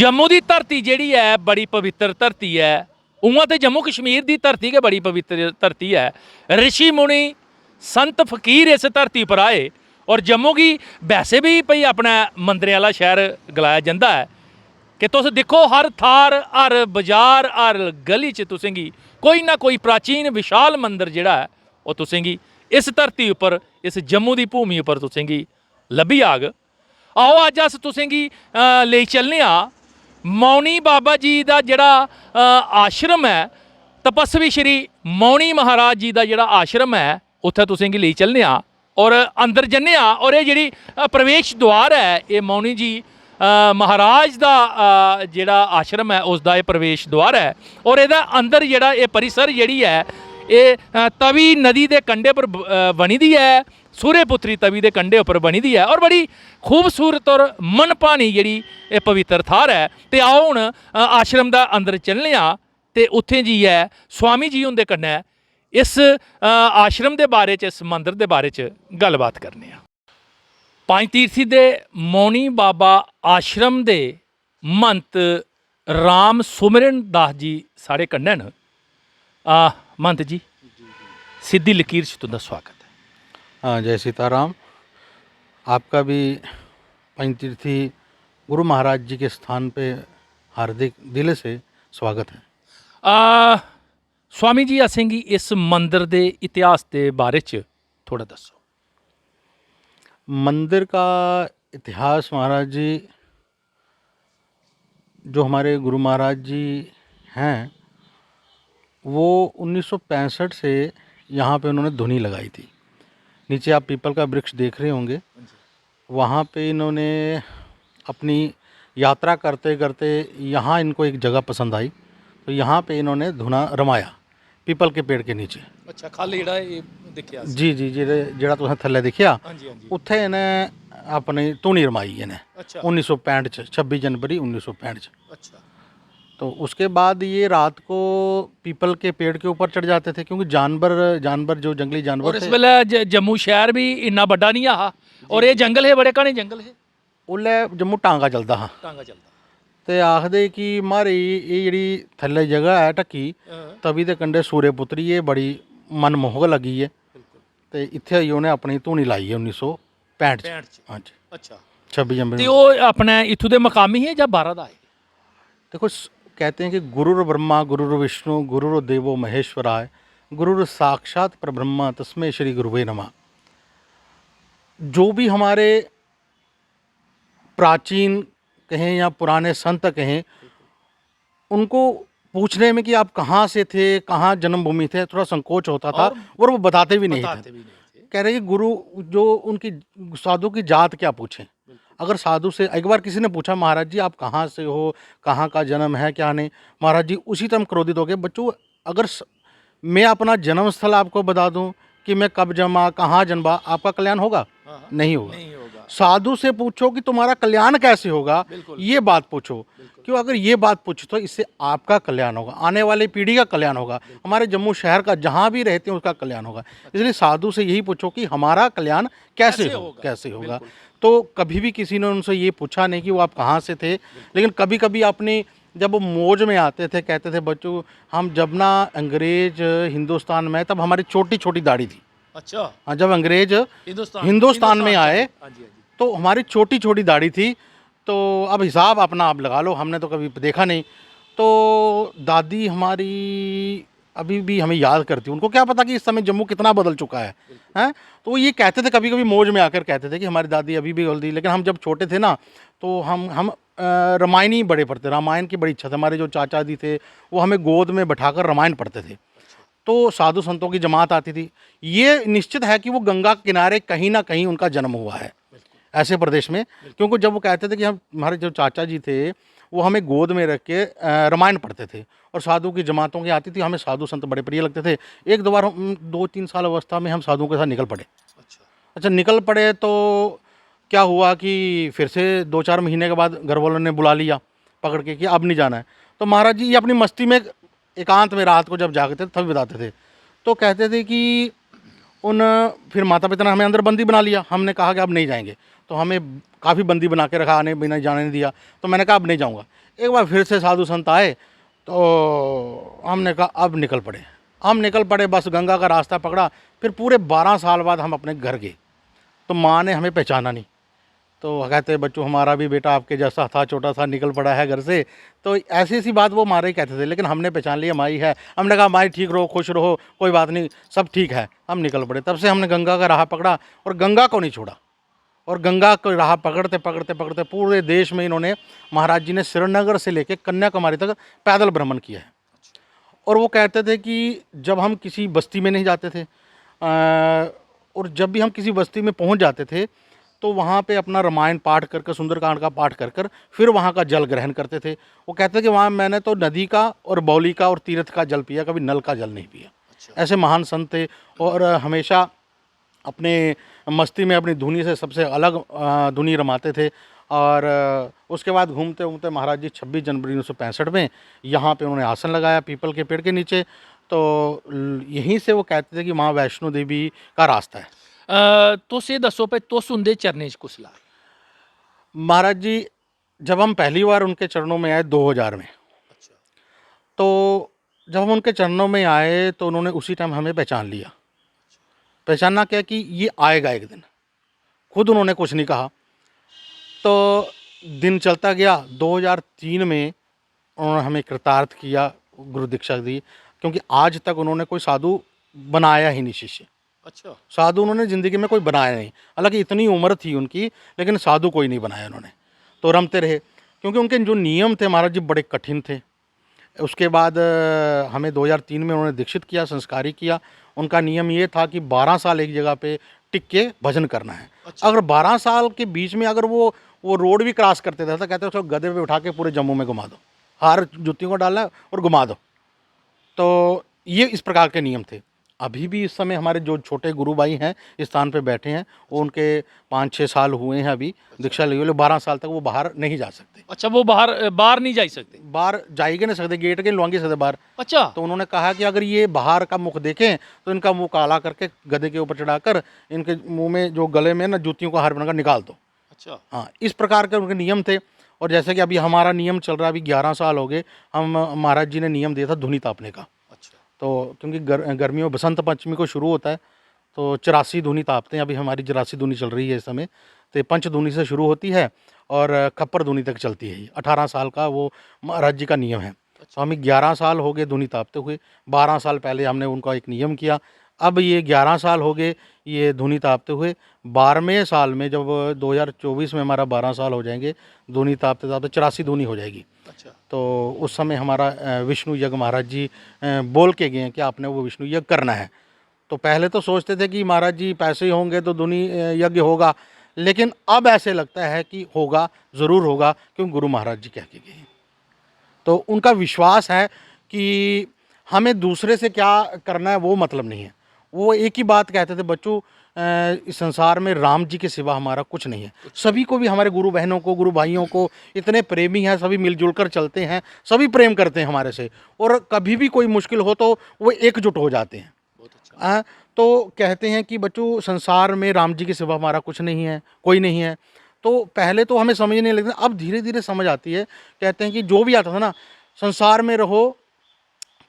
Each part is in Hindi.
जम्मू की धरती जिहड़ी है बड़ी पवित्र धरती है। उआं तो जम्मू कश्मीर की धरती के बड़ी पवित्र धरती है। ऋषि मुनि संत फकीर इस धरती पर आए और जम्मू की वैसे भी भई अपना मंदिरें वाला शहर गलाया जाता है कि तुस देखो हर थार हर बाजार हर गली च तुसेंगी कोई ना कोई प्राचीन विशाल मंदिर जिहड़ा है वो तुसेंगी इस धरती उपर इस जम्मू की भूमि उपर तुसेंगी लब्भी आग। आओ अज अस तुसेंगी लेई चलने आ मौनी बाबा जी का जिहड़ा आश्रम है, तपस्वी श्री मौनी महाराज जी का जिहड़ा आश्रम है उत्थे तुसेंगी लेई चलने आ और अंदर जन्ने आ। और ये जिहड़ी प्रवेश द्वार है ये मौनी जी महाराज का जिहड़ा आश्रम है उसका ये प्रवेश द्वार है। और ਇਹਦਾ अंदर जिहड़ा ये परिसर जिहड़ी है ये तवी नदी के कंढे पर बनी दी है। सूर्यपुत्री तवी के कंढे उपर बनी दी है और बड़ी खूबसूरत और मन भानी जिहड़ी ये पवित्र थार है। तो आओ हुण आश्रम का अंदर चलने आ ते उत्थे जी है स्वामी जी हुंदे कन्नै इस आश्रम के बारे च इस मंदिर के बारे च गलबात करने आ। पंज तीर्थी दे मौनी बाबा आश्रम के महंत राम सुमरन दास जी साढ़े कन्नै न। महंत जी सीधी लकीर च तुंदा स्वागत है। हाँ, जय सीताराम। आपका भी पंचतीर्थी गुरु महाराज जी के स्थान पे हार्दिक दिल से स्वागत है। स्वामी जी असेंगी इस मंदिर के इतिहास के बारे च थोड़ा दसो। मंदिर का इतिहास महाराज जी, जो हमारे गुरु महाराज जी हैं वो 1965 से यहाँ पे उन्होंने धुनी लगाई थी। नीचे आप पीपल का वृक्ष देख रहे होंगे, वहाँ पे इन्होंने अपनी यात्रा करते करते यहाँ इनको एक जगह पसंद आई तो यहाँ पे इन्होंने धुना रमाया पीपल के पेड़ के नीचे। अच्छा, खल जिहड़ा ये दिखिया जी जी ਜਿਹੜਾ ਤੁਸੀਂ ਥੱਲੇ ਦੇਖਿਆ ਹਾਂਜੀ ਹਾਂਜੀ ਉੱਥੇ ਇਹਨੇ ਆਪਣੀ ਧੂਣੀ ਰਮਾਈ ਇਹਨੇ अच्छा 1965 ਚ 26 जनवरी 1965 ਚ। अच्छा तो उसके बाद ये रात को पीपल के पेड़ के ऊपर चढ़ जाते थे क्योंकि जानवर जो जंगली और जानवर इस थे वेले जम्मू शहर भी इन्ना बड़ा नहीं आ और ये जंगल है बड़े घने जंगल है उसलै जम्मू टांगा चलदा हा टांगा चलता ते आखदे कि मारी ये जेह्ड़ी थल्ले जगह है ढक्की तवी दे कंढे सूर्यपुत्री ये बड़ी मनमोहक लगी है ते इत्थे आई उन्हें अपनी धूनी लाई है 1965 च। 65 हाँ जी, अच्छा 26 जनवरी। ते ਉਹ अपने इत्थों दे मकामी है या बाहर दा है? देखो कहते हैं कि गुरुर ब्रह्मा गुरुर विष्णु गुरुर देवो महेश्वराय गुरुर साक्षात परब्रह्मा तस्मै श्री गुरुवे नमः। जो भी हमारे प्राचीन कहें या पुराने संत कहें उनको पूछने में कि आप कहाँ से थे, कहाँ जन्मभूमि थे, थोड़ा संकोच होता था और वो बताते भी नहीं बताते थे। भी नहीं थे। कह रहे कि गुरु जो उनकी साधु की जात क्या पूछें। अगर साधु से एक बार किसी ने पूछा महाराज जी आप कहाँ से हो, कहाँ का जन्म है, क्या नहीं, महाराज जी उसी टाइम क्रोधित हो गए। बच्चों अगर मैं अपना जन्म स्थल आपको बता दूं कि मैं कब जन्मा कहाँ जन्मा आपका कल्याण होगा? नहीं होगा। नहीं होगा। साधु से पूछो कि तुम्हारा कल्याण कैसे होगा, बिल्कुल। ये बात पूछो। क्यों? अगर ये बात पूछो तो इससे आपका कल्याण होगा, आने वाली पीढ़ी का कल्याण होगा, हमारे जम्मू शहर का जहाँ भी रहते हैं उसका कल्याण होगा। इसलिए साधु से यही पूछो कि हमारा कल्याण कैसे होगा, कैसे होगा। तो कभी भी किसी ने उनसे ये पूछा नहीं कि वो आप कहाँ से थे। लेकिन कभी कभी अपनी जब वो मौज में आते थे कहते थे बच्चों हम जब ना अंग्रेज हिंदुस्तान में तब हमारी छोटी छोटी दाढ़ी थी। अच्छा हाँ, जब अंग्रेज हिंदुस्तान में आए तो हमारी छोटी छोटी दाढ़ी थी। तो अब हिसाब अपना आप लगा लो, हमने तो कभी देखा नहीं। तो दादी हमारी अभी भी हमें याद करती, उनको क्या पता कि इस समय जम्मू कितना बदल चुका है हैं। तो वो ये कहते थे कभी कभी मौज में आकर कहते थे कि हमारी दादी अभी भी बोलती। लेकिन हम जब छोटे थे ना तो हम रामायण ही बड़े पढ़ते, रामायण की बड़ी इच्छा थी। हमारे जो चाचा जी थे वो हमें गोद में बैठाकर रामायण पढ़ते थे। तो साधु संतों की जमात आती थी। ये निश्चित है कि वो गंगा के किनारे कहीं ना कहीं उनका जन्म हुआ है ऐसे प्रदेश में। क्योंकि जब वो कहते थे कि हम हमारे जो चाचा जी थे वो हमें गोद में रख के रामायण पढ़ते थे और साधु की जमातों की आती थी। हमें साधु संत बड़े प्रिय लगते थे। एक दो बार हम 2-3 साल अवस्था में हम साधुओं के साथ निकल पड़े। अच्छा निकल पड़े तो क्या हुआ कि फिर से 2-4 महीने के बाद घर वालों ने बुला लिया पकड़ के कि अब नहीं जाना है। तो महाराज जी ये अपनी मस्ती में एकांत में रात को जब जागते थे तभी बताते थे। तो कहते थे कि फिर माता पिता ने हमें अंदर बंदी बना लिया। हमने कहा कि अब नहीं जाएंगे तो हमें काफ़ी बंदी बना के रखा, आने बिना जाने नहीं दिया। तो मैंने कहा अब नहीं जाऊँगा। एक बार फिर से साधु संत आए तो हमने कहा अब निकल पड़े। हम निकल पड़े, बस गंगा का रास्ता पकड़ा। फिर पूरे 12 साल बाद हम अपने घर गए तो माँ ने हमें पहचाना नहीं। तो कहते बच्चों हमारा भी बेटा आपके जैसा था, छोटा सा निकल पड़ा है घर से। तो ऐसी ऐसी बात वो मारे ही कहते थे, लेकिन हमने पहचान लिया माई है। हमने कहा माई ठीक रहो, खुश रहो, कोई बात नहीं, सब ठीक है। हम निकल पड़े। तब से हमने गंगा का राह पकड़ा और गंगा को नहीं छोड़ा। और गंगा को राह पकड़ते पकड़ते पकड़ते पूरे देश में इन्होंने, महाराज जी ने श्रीनगर से लेकर कन्याकुमारी तक पैदल भ्रमण किया है। और वो कहते थे कि जब हम किसी बस्ती में नहीं जाते थे और जब भी हम किसी बस्ती में पहुंच जाते थे तो वहाँ पे अपना रामायण पाठ कर कर, सुंदरकांड का पाठ कर कर फिर वहाँ का जल ग्रहण करते थे। वो कहते थे कि वहाँ मैंने तो नदी का और बौली का और तीर्थ का जल पिया, कभी नल का जल नहीं पिया। ऐसे महान संत थे और हमेशा अपने मस्ती में अपनी धुनी से सबसे अलग धुनी रमाते थे। और उसके बाद घूमते घूमते महाराज जी 26 जनवरी 1965 में यहाँ पे उन्होंने आसन लगाया पीपल के पेड़ के नीचे। तो यहीं से वो कहते थे कि माँ वैष्णो देवी का रास्ता है। तुस ये दसो पे तुस उनके चरणें च कुछ ला? महाराज जी जब हम पहली बार उनके चरणों में आए 2000 में, तो जब हम उनके चरणों में आए तो उन्होंने उसी टाइम हमें पहचान लिया। पहचानना क्या कि ये आएगा एक दिन, खुद उन्होंने कुछ नहीं कहा। तो दिन चलता गया। 2003 में उन्होंने हमें कृतार्थ किया, गुरु दीक्षा दी, क्योंकि आज तक उन्होंने कोई साधु बनाया ही नहीं शिष्य। अच्छा। साधु उन्होंने ज़िंदगी में कोई बनाया नहीं। हालांकि इतनी उम्र थी उनकी, लेकिन साधु कोई नहीं बनाया उन्होंने। तो रमते रहे, क्योंकि उनके जो नियम थे महाराज जी बड़े कठिन थे। उसके बाद हमें 2003 में उन्होंने दीक्षित किया, संस्कारी किया। उनका नियम ये था कि 12 साल एक जगह पे टिक के भजन करना है। अच्छा। अगर 12 साल के बीच में अगर वो रोड भी क्रॉस करते थे तो कहते उसको गधे पे उठा के पूरे जम्मू में घुमा दो, हार जुतियों को डालना और घुमा दो। तो ये इस प्रकार के नियम थे। अभी भी इस समय हमारे जो छोटे गुरु भाई हैं इस स्थान पे बैठे हैं, वो उनके 5-6 साल हुए हैं अभी दीक्षा लिए हुए, 12 साल तक वो बाहर नहीं जा सकते। अच्छा, वो बाहर नहीं जा सकते? बाहर जाएंगे नहीं सकते, गेट के लुआंगे सकते बाहर। अच्छा। तो उन्होंने कहा कि अगर ये बाहर का मुख देखें तो इनका मुंह काला करके गधे के ऊपर चढ़ाकर इनके मुंह में जो गले में ना जूतियों का हार बनाकर निकाल दो। अच्छा। हाँ, इस प्रकार के उनके नियम थे। और जैसे कि अभी हमारा नियम चल रहा है, अभी 11 साल हो गए, हम महाराज जी ने नियम दिया था धुनी तापने का। अच्छा। तो क्योंकि गर्मियों बसंत पंचमी को शुरू होता है तो 84 धुनी तापते हैं। अभी हमारी 84 धुनी चल रही है इस समय। तो पंच धुनी से शुरू होती है और खप्पर धुनी तक चलती है। 18 साल का वो महाराज जी का नियम है। तो हमें 11 साल हो गए धुनी तापते हुए। 12 साल पहले हमने उनका एक नियम किया, अब ये 11 साल हो गए ये धुनी तापते हुए। 12वें साल में जब 2024 में हमारा 12 साल हो जाएंगे, धुनी तापते तापते 84 धुनी हो जाएगी। अच्छा। तो उस समय हमारा विष्णु यज्ञ महाराज जी बोल के गए हैं कि आपने वो विष्णु यज्ञ करना है। तो पहले तो सोचते थे कि महाराज जी पैसे होंगे तो धुनी यज्ञ होगा, लेकिन अब ऐसे लगता है कि होगा, ज़रूर होगा, क्योंकि गुरु महाराज जी कह के गए हैं। तो उनका विश्वास है कि हमें दूसरे से क्या करना है वो मतलब नहीं है। वो एक ही बात कहते थे, बच्चों इस संसार में राम जी के सिवा हमारा कुछ नहीं है। सभी को भी, हमारे गुरु बहनों को, गुरु भाइयों को, इतने प्रेमी हैं, सभी मिलजुल कर चलते हैं, सभी प्रेम करते हैं हमारे से। और कभी भी कोई मुश्किल हो तो वो एकजुट हो जाते हैं। बहुत अच्छा। तो कहते हैं कि बच्चों संसार में राम जी के सिवा हमारा कुछ नहीं है, कोई नहीं है। तो पहले तो हमें समझ नहीं लगती, अब धीरे धीरे समझ आती है। कहते हैं कि जो भी आता था ना, संसार में रहो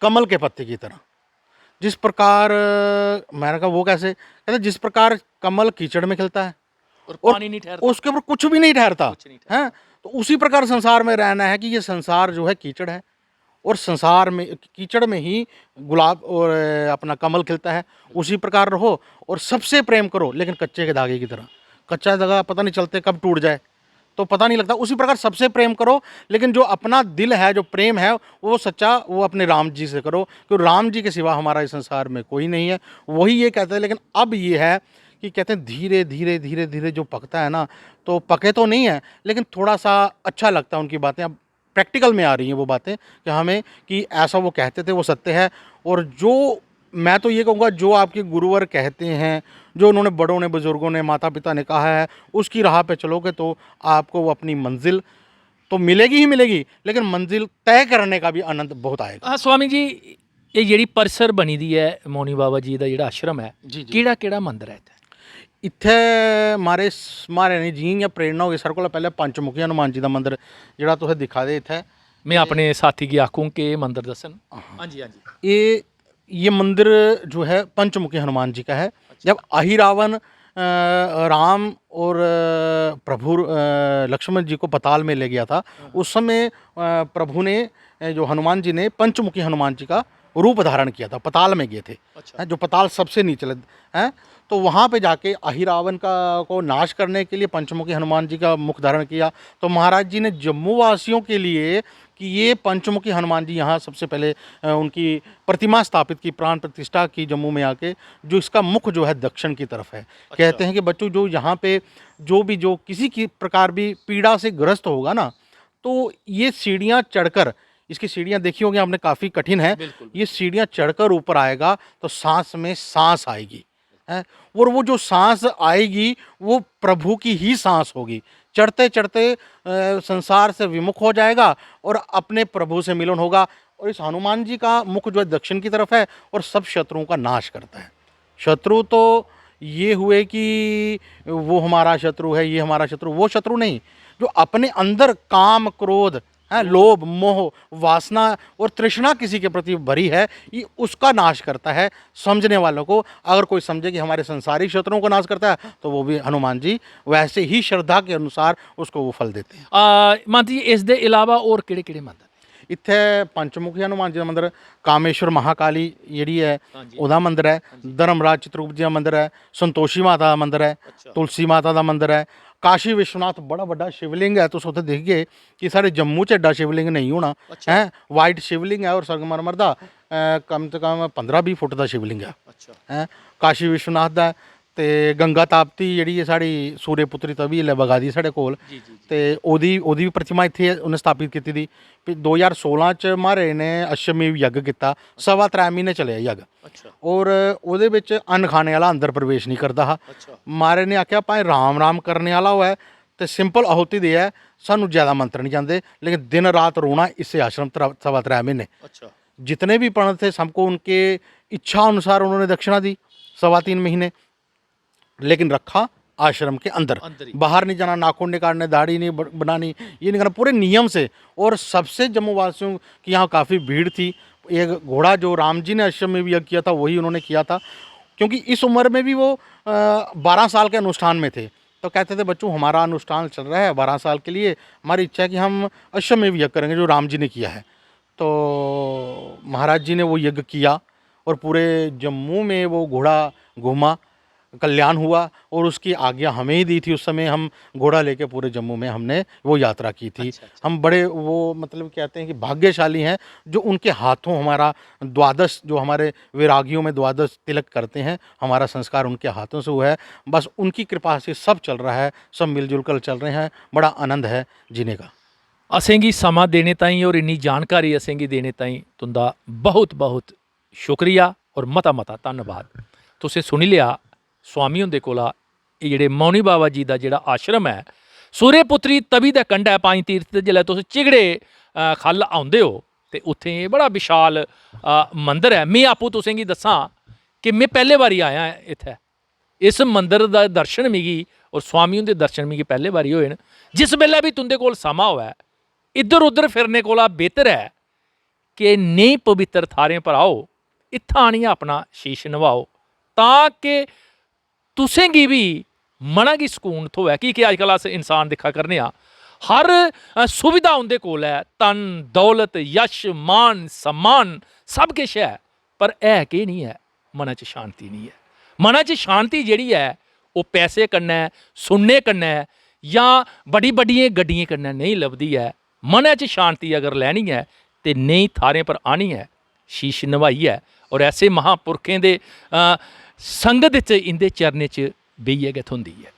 कमल के पत्ते की तरह। जिस प्रकार मैंने कहा वो कैसे, कहते जिस प्रकार कमल कीचड़ में खिलता है और पानी नहीं ठहरता, उसके ऊपर कुछ भी नहीं ठहरता है। है, तो उसी प्रकार संसार में रहना है कि ये संसार जो है कीचड़ है और संसार में कीचड़ में ही गुलाब और अपना कमल खिलता है। उसी प्रकार रहो और सबसे प्रेम करो, लेकिन कच्चे के धागे की तरह। कच्चा धागा पता नहीं चलते कब टूट जाए, तो पता नहीं लगता। उसी प्रकार सबसे प्रेम करो, लेकिन जो अपना दिल है, जो प्रेम है, वो सच्चा वो अपने राम जी से करो, क्योंकि राम जी के सिवा हमारा इस संसार में कोई नहीं है। वही ये कहते हैं। लेकिन अब ये है कि कहते हैं धीरे धीरे धीरे धीरे जो पकता है ना, तो पके तो नहीं है, लेकिन थोड़ा सा अच्छा लगता है उनकी बातें। अब प्रैक्टिकल में आ रही हैं वो बातें कि हमें कि ऐसा वो कहते थे वो सत्य है। और जो मैं तो ये कहूँगा, जो आपके गुरुवर कहते हैं, जो उन्होंने बड़ों ने, बुज़ुर्गों ने, माता पिता ने कहा है, उसकी राह पे चलोगे तो आपको वो अपनी मंजिल तो मिलेगी ही मिलेगी, लेकिन मंजिल तय करने का भी आनंद बहुत आएगा। हाँ स्वामी जी, ये ਜਿਹੜੀ परिसर बनी दी है मौनी बाबा जी का ਜਿਹੜਾ आश्रम है, जी जी, ਕਿਹੜਾ ਕਿਹੜਾ ਮੰਦਿਰ है ਇੱਥੇ? ਇੱਥੇ ਮਾਰੇ ਨੇ ਜੀ ਜਾਂ ਪ੍ਰੇਰਣਾ ਹੋगी सर को पहले पंचमुखी हनुमान जी का मंदिर ਜਿਹੜਾ ਤੁਸੀਂ ਦਿਖਾ ਦੇ ਇੱਥੇ मैं अपने साथी की आखूँ कि ये मंदिर दसन। हाँ जी हाँ जी। ये मंदिर जो है पंचमुखी हनुमान जी का है। जब अहिरावण राम और प्रभु लक्ष्मण जी को पताल में ले गया था, उस समय प्रभु ने जो हनुमान जी ने पंचमुखी हनुमान जी का रूप धारण किया था। पताल में गए थे। अच्छा। जो पताल सबसे नीचे हैं, तो वहाँ पे जाके अहिरावण को नाश करने के लिए पंचमुखी हनुमान जी का मुख धारण किया। तो महाराज जी ने जम्मू वासियों के लिए कि ये पंचमुखी हनुमान जी यहाँ सबसे पहले उनकी प्रतिमा स्थापित की, प्राण प्रतिष्ठा की जम्मू में आके, जो इसका मुख जो है दक्षिण की तरफ है। अच्छा। कहते हैं कि बच्चों जो यहाँ पे जो किसी की प्रकार भी पीड़ा से ग्रस्त होगा ना, तो ये सीढ़ियाँ चढ़कर, इसकी सीढ़ियाँ देखी होंगी आपने, काफ़ी कठिन है। ये सीढ़ियाँ चढ़कर ऊपर आएगा तो सांस में सांस आएगी है, और वो जो सांस आएगी वो प्रभु की ही सांस होगी। चढ़ते चढ़ते संसार से विमुख हो जाएगा और अपने प्रभु से मिलन होगा। और इस हनुमान जी का मुख जो है दक्षिण की तरफ है और सब शत्रुओं का नाश करता है। शत्रु तो ये हुए कि वो हमारा शत्रु है, ये हमारा शत्रु, वो शत्रु नहीं, जो अपने अंदर काम क्रोध है, लोभ मोह वासना और तृष्णा किसी के प्रति भरी है, ये उसका नाश करता है समझने वालों को। अगर कोई समझे कि हमारे संसारिक शत्रुओं को नाश करता है, तो वो भी हनुमान जी वैसे ही श्रद्धा के अनुसार उसको वो फल देते हैं। माती इस दे अलावा और किहड़े किहड़े मंदिर इत्थे पंचमुखी हनुमान जी का मंदिर, कामेश्वर महाकाली जी है ਉਹਦਾ मंदिर है, धर्मराज चित्रगुप्त जी का मंदिर है, संतोषी माता का मंदिर है, तुलसी माता का मंदिर है, काशी विश्वनाथ बड़ा बड़ा शिवलिंग है। तुस उत्थे दिखगे कि सारे जम्मू च एडा शिवलिंग नहीं होना है। वाइट शिवलिंग है और संगमरमर का कम से कम 15-20 फुट का शिवलिंग है। काशी विश्वनाथ का ते गंगा ताप्ती ਜਿਹੜੀ ਹੈ ਸਾਡੀ ਸੂर्य पुत्री तवी है बगादी साढ़े कोल, ते ओदी भी प्रतिमा इत्थे उन्हें स्थापित की थी। 2016 च महाराज ने अश्वमेव यज्ञ किया, 3.25 महीने चले यज्ञ। और ਉਹਦੇ ਵਿੱਚ अन्न खाने वाला अंदर प्रवेश नहीं करता हा। महाराज ने आख्या भाएं राम करने वाला होए तो सिंपल आहुति दे है, सानू ज़्यादा मंत्र नहीं जाते, लेकिन दिन रात रोना इसे आश्रम 3.25 महीने। जितने भी पंडित थे सबको उनके इच्छा अनुसार उन्होंने दक्षिणा दी 3.25 महीने, लेकिन रखा आश्रम के अंदर बाहर नहीं जाना, नाखून नहीं काटने, दाढ़ी नहीं बनानी, ये नहीं करना, पूरे नियम से। और सबसे जम्मू वासियों की यहाँ काफ़ी भीड़ थी। एक घोड़ा जो राम जी ने अश्वमेव यज्ञ किया था वही उन्होंने किया था, क्योंकि इस उम्र में भी वो 12 साल के अनुष्ठान में थे। तो कहते थे बच्चों हमारा अनुष्ठान चल रहा है 12 साल के लिए, हमारी इच्छा है कि हम अश्वमेव यज्ञ करेंगे जो राम जी ने किया है। तो महाराज जी ने वो यज्ञ किया और पूरे जम्मू में वो घोड़ा घूमा, कल्याण हुआ, और उसकी आज्ञा हमें ही दी थी। उस समय हम घोड़ा लेके पूरे जम्मू में हमने वो यात्रा की थी। हम बड़े वो मतलब कहते हैं कि भाग्यशाली हैं जो उनके हाथों हमारा द्वादश, जो हमारे वैरागियों में द्वादश तिलक करते हैं, हमारा संस्कार उनके हाथों से हुआ है। बस उनकी कृपा से सब चल रहा है, सब मिलजुल कर चल रहे हैं, बड़ा आनंद है जीने का। असेंगी समा देने ताई और इन्नी जानकारी असेंगी देने ताई तुंदा बहुत बहुत शुक्रिया और मता मता धन्नवाद। तुसें सुनी लिया स्वामी हुंदे कोला ये जेह्ड़े मौनी बाबा जी का जिहड़ा आश्रम है सूर्य पुत्री तवी दे कंढै 5 तीर्थ ते जिसलै तुस चिगड़े खल्ल आउंदे हो ते उत्थे बड़ा विशाल मंदिर है। मैं आपूं तुसेंगी दस्सां कि मैं पहले बारी आया इत्थै, इस मंदिर दा दर्शन मिगी और स्वामी हुंदे दर्शन मिगी पहले बारी होए न। जिस बेल्लै भी तुंदे कोल समा होवै इधर उधर फिरने कोला बेहतर है कि नेही पवित्र थारें पर आओ, इत्थै आनियै अपना शीश नवाओ, तां कि तुसेंगी भी मना गी सकून थ्होए। कि अजकल अस इंसान दिक्खा करने हर सुविधा उंदे कोल है, धन दौलत यश मान सम्मान सब किश है, पर है कि नहीं है, मना च शांति नहीं है। मना च शांति जिहड़ी है वो पैसे कन्नै सुनने कन्नै या बड़ी बड्डियें गड्डियें कन्नै नहीं लभदी है। मना च शांति अगर लैनी है तो नेही थारें पर आनी है, शीश नवाइयै और ऐसे महापुरखें दे संगत च इंदे चरणें च बेहियै गै थ्होंदी है।